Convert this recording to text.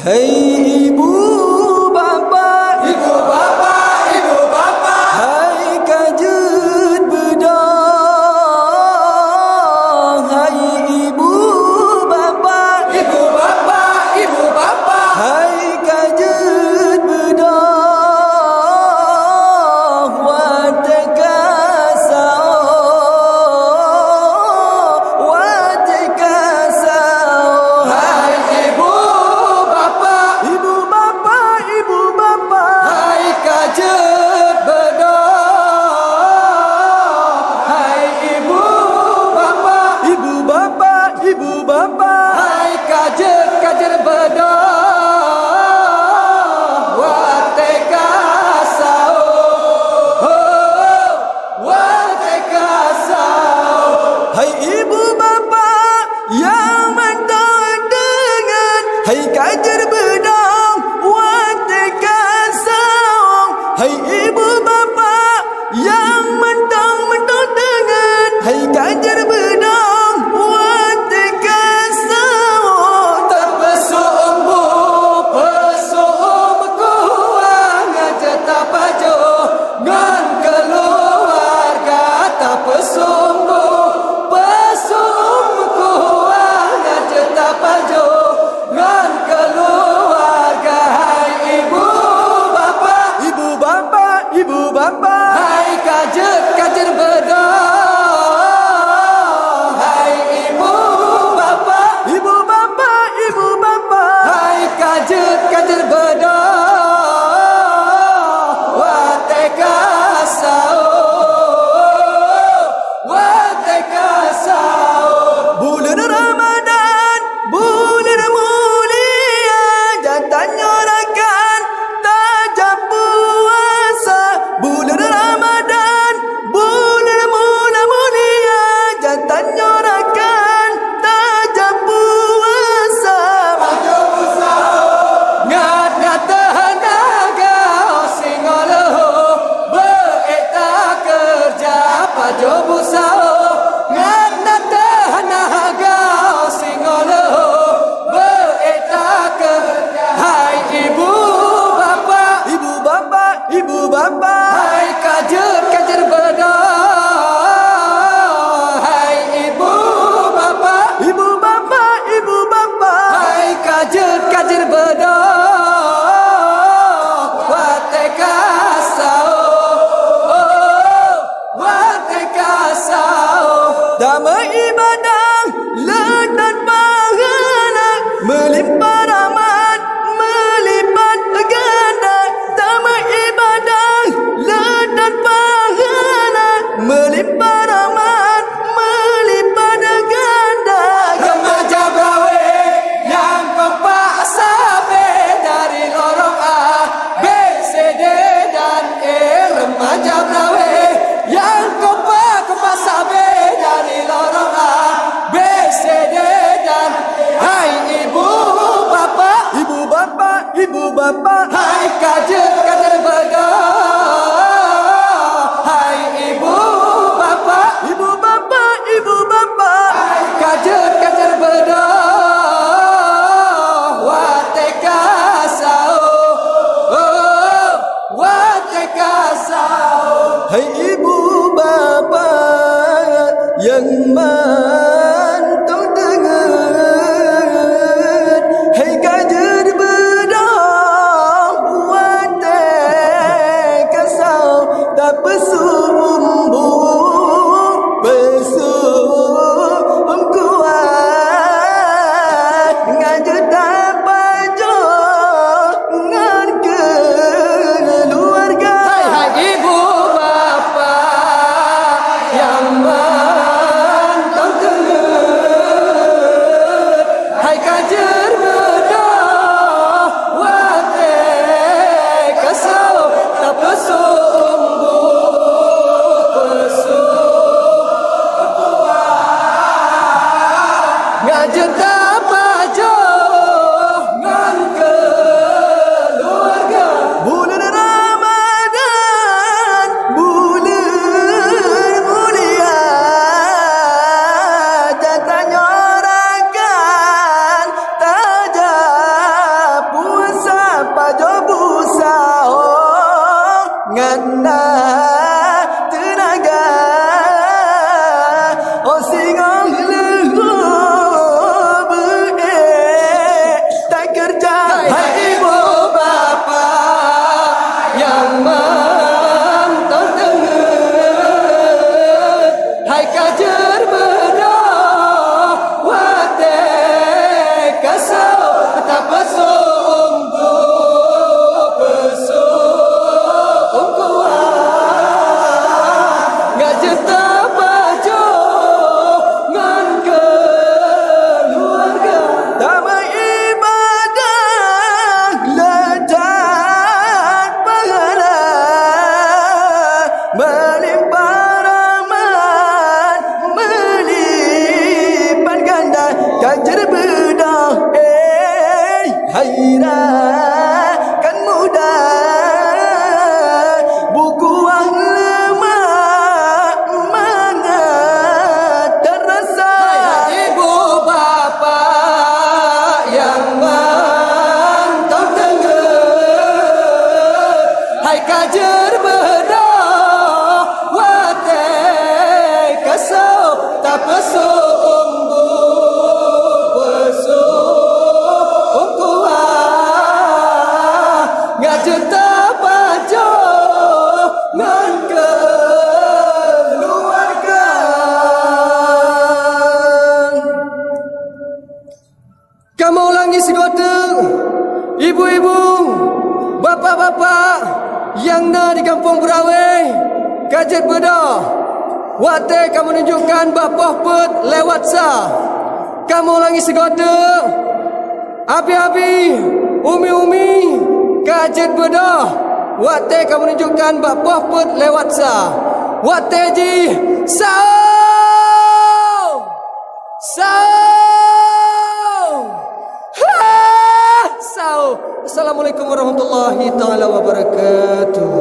Hai ibu bapa, ibu bapa, ibu bapa, hai kajut bedah. Hai ibu bapa, ibu bapa, ibu bapa, hai kajut bedah. Wateka sao, wateka sao. Hai ibu bapa, ibu bapa, ibu bapa, hai kajut bedah. Hai ibu bapa, ibu bapa, ibu bapa, hai kajut bedah. Wateka sao, wateka sao. Hai ibu bapa yang mentang dengan, hai kajar bedang wateka sao. Hai ibu bapa yang mentang dengan, hai kajar bedang wateka sao. Terpesumbu pesum kuah ngajak tapajo ngan keluarga. Terpesumbu pesum kuah ngajak tapajo ngan keluarga. Hai ibu bapa, ibu bapa, ibu bapa, hai kajer bedah. Hai ibu bapa, ibu bapa, ibu bapa, hai kajer bedah. Wateka sao, wateka sao. Bulan Ramadhan, bulan mulia, jatahnya rekan tajam puasa. Bulan Ramadhan, bulan mulia, jatahnya rekan tajam puasa. Maju usaha ngat tenaga singoloh beeta kerja. Maju usaha ngat tenaga singoloh beeta kerja. Hai ibu bapa, ibu bapa, ibu bapa, hai kajer bedah. Hai ibu bapa, ibu bapa, ibu bapa, hai kajer bedah. Wateka sao, wateka sao. Damai ibadah ledat pahala, melimpah rahmat melipat ganda. Damai ibadah ledat pahala, melimpah rahmat melipat ganda. Remaja brawe yang kompak sabe dari lorong A, B, C, D dan E. Remaja brawe yang kompak sabe dari lorong A, B, C, D dan E. Hai ibu bapa, ibu bapa, ibu bapa, hai kajer bedah. Hai ibu bapa, ibu bapa, ibu bapa, hai kajer bedah. Wateka sao, wateka sao. Hai ibu bapa yang mantap dengan, hai kajer bedah wateka Hai ibu bapak yang menonton dengar, hai kajar bedah wate kasau tak pasung untuk besok kuah ngak jeta baju ngan keluarga damai ibadah letak pahala melimpah rahmat melipat ganda kajar bedah hairan kan mudah buku ang lemak mangat terasa. Hai ibu bapak yang mantap dengar, hai kajar bedah wate kasau tak pesum besok kuah ngak jeta bajo ngan keluarga. Kamu ulangi segota ibu-ibu, bapak-bapak yang na di kampung Berawai, kajet bedah. Wate kamu menunjukkan bapah pet lewat sah. Kamu ulangi segota abi-abi, umi-umi, kajet bedah. Wate kamu menunjukkan bapah pet lewat sah. Wate ji sahur, sahur, ha, sahur. Assalamualaikum warahmatullahi taala wabarakatuh.